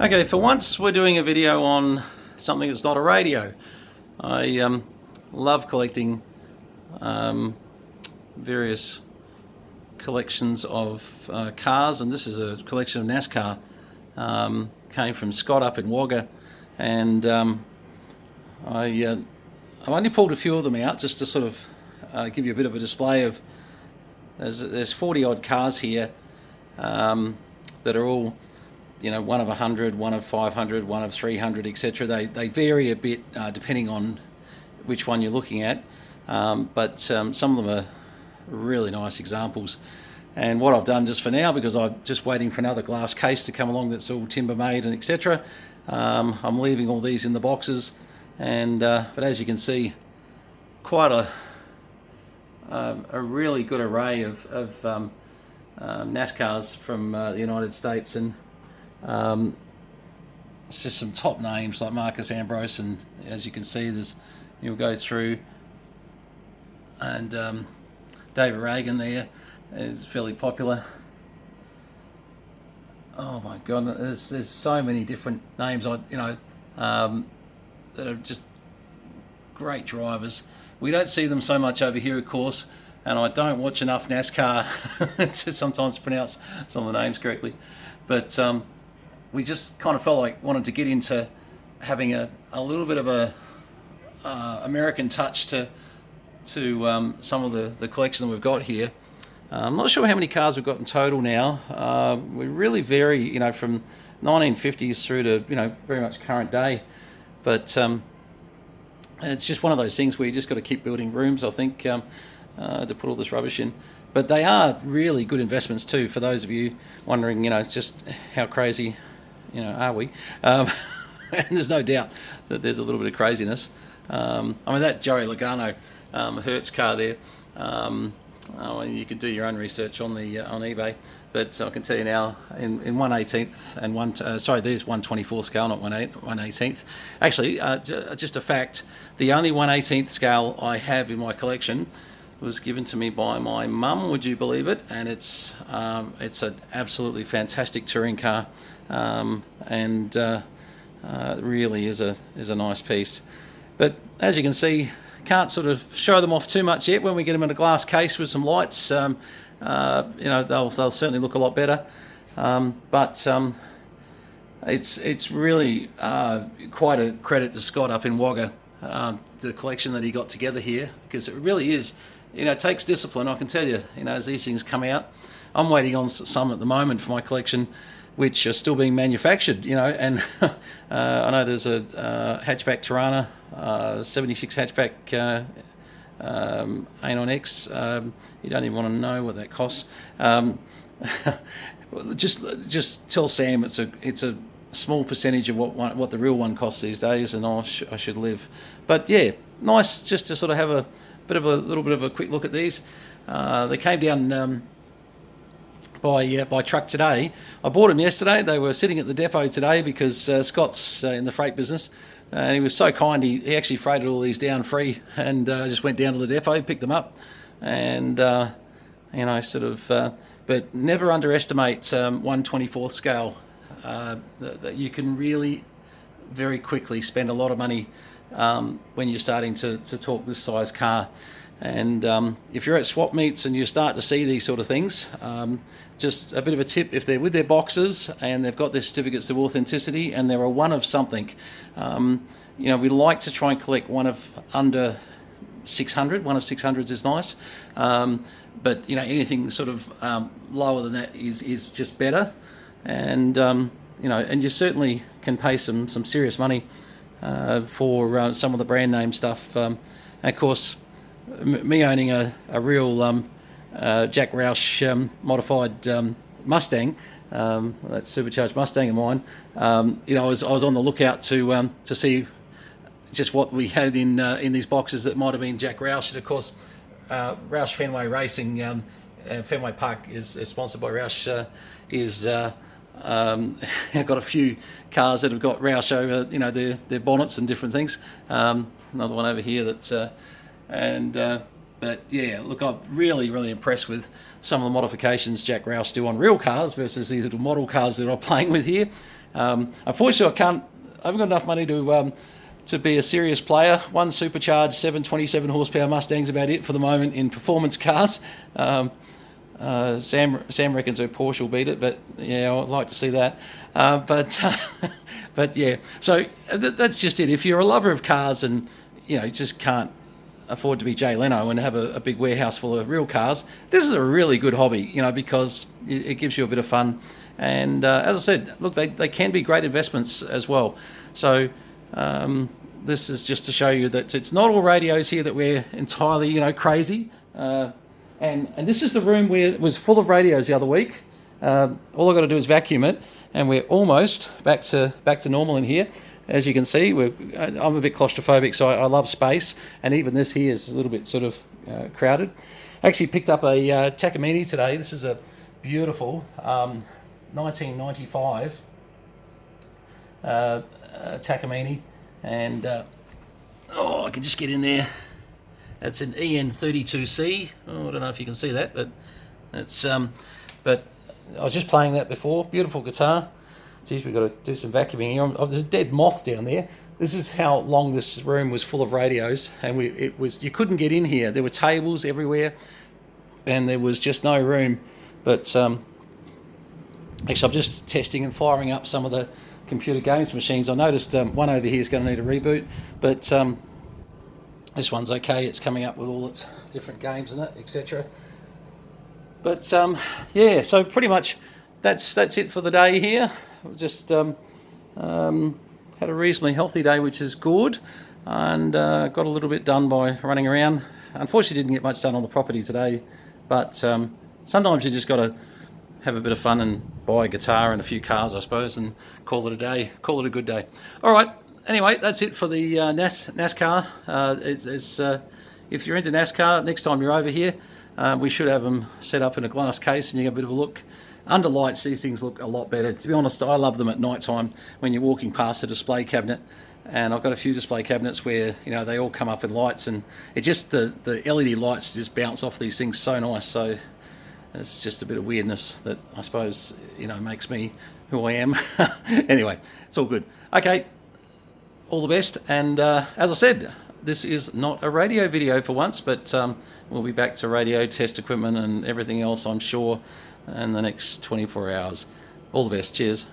Okay, for once we're doing a video on something that's not a radio. I love collecting various collections of cars, and this is a collection of NASCAR. Came from Scott up in Wagga, and I've only pulled a few of them out just to sort of give you a bit of a display of. There's 40 odd cars here that are all, you know, one of 100, one of 500, one of 300, etc. They vary a bit depending on which one you're looking at, but some of them are really nice examples. And what I've done just for now, because I'm just waiting for another glass case to come along that's all timber made and etc., I'm leaving all these in the boxes. And but as you can see, quite a really good array of NASCARs from the United States, and it's just some top names like Marcus Ambrose, and as you can see, you'll go through, and David Reagan there is fairly popular. Oh my God, there's so many different names, that are just great drivers. We don't see them so much over here, of course, and I don't watch enough NASCAR to sometimes pronounce some of the names correctly. But we just kind of felt like wanted to get into having a little bit of a American touch to some of the collection that we've got here. I'm not sure how many cars we've got in total now. We really vary, from 1950s through to, very much current day. But it's just one of those things where you just got to keep building rooms, I think, to put all this rubbish in. But they are really good investments too, for those of you wondering, just how crazy, are we? And there's no doubt that there's a little bit of craziness. That Joey Logano Hertz car there, you could do your own research on eBay, but I can tell you now, in 1/18th and there's 1/24 scale, not 1/18th. Actually, just a fact, the only 1/18th scale I have in my collection was given to me by my mum, would you believe it? And it's an absolutely fantastic touring car, and really is a nice piece. But as you can see, can't sort of show them off too much yet. When we get them in a glass case with some lights, they'll certainly look a lot better. But it's really quite a credit to Scott up in Wagga, the collection that he got together here, because it really is, it takes discipline, I can tell you, as these things come out. I'm waiting on some at the moment for my collection, which are still being manufactured, and I know there's a hatchback Tirana, 76 hatchback Anon X. You don't even want to know what that costs. Just tell Sam it's a small percentage of what the real one costs these days, and I should live. But yeah, nice just to sort of have a little bit of a quick look at these. They came down by truck today. I bought them yesterday. They were sitting at the depot today because Scott's in the freight business, and he was so kind. He actually freighted all these down free, and just went down to the depot, picked them up, and but never underestimate 1/24th scale. That you can really very quickly spend a lot of money when you're starting to talk this size car. And if you're at swap meets and you start to see these sort of things, just a bit of a tip: if they're with their boxes and they've got their certificates of authenticity and they're a one of something, we like to try and collect one of under 600. One of 600s is nice, but anything sort of lower than that is just better. And and you certainly can pay some serious money for some of the brand name stuff. Of course, me owning a real Jack Roush modified Mustang, that supercharged Mustang of mine, I was on the lookout to see just what we had in these boxes that might have been Jack Roush. And of course, Roush Fenway Racing, Fenway Park is sponsored by Roush. I've got a few cars that have got Roush over, their bonnets and different things. Another one over here that's but yeah, look, I'm really impressed with some of the modifications Jack Roush do on real cars versus these little model cars that I'm playing with here. Unfortunately, I haven't got enough money to be a serious player. One supercharged 727 horsepower Mustang's about it for the moment in performance cars. Sam reckons her Porsche will beat it, but yeah, I'd like to see that. But yeah, so that's just it. If you're a lover of cars and just can't afford to be Jay Leno and have a big warehouse full of real cars, this is a really good hobby, because it gives you a bit of fun. And as I said, look, they can be great investments as well. So this is just to show you that it's not all radios here that we're entirely, crazy. And this is the room where it was full of radios the other week. All I've got to do is vacuum it, and we're almost back to normal in here. As you can see, I'm a bit claustrophobic, so I love space, and even this here is a little bit sort of crowded. I actually picked up a Takamine today. This is a beautiful 1995 Takamine, and I can just get in there. It's an EN32C. Oh, I don't know if you can see that, but it's but I was just playing that before. Beautiful guitar. Geez, we've got to do some vacuuming here. There's a dead moth down there. This is how long this room was full of radios, and you couldn't get in here. There were tables everywhere, and there was just no room. But actually, I'm just testing and firing up some of the computer games machines. I noticed one over here is going to need a reboot, but this one's okay. It's coming up with all its different games in it, etc. But yeah, so pretty much that's it for the day here. Just had a reasonably healthy day, which is good, and got a little bit done by running around. Unfortunately, didn't get much done on the property today, but sometimes you just got to have a bit of fun and buy a guitar and a few cars, I suppose, and call it a day. Call it a good day. All right. Anyway, that's it for the NASCAR. If you're into NASCAR, next time you're over here, we should have them set up in a glass case, and you get a bit of a look. Under lights, these things look a lot better. To be honest, I love them at night time when you're walking past a display cabinet. And I've got a few display cabinets where they all come up in lights, and it just the LED lights just bounce off these things so nice. So it's just a bit of weirdness that I suppose makes me who I am. Anyway, it's all good. Okay, all the best. And as I said, this is not a radio video for once, but we'll be back to radio test equipment and everything else, I'm sure, in the next 24 hours. All the best. Cheers.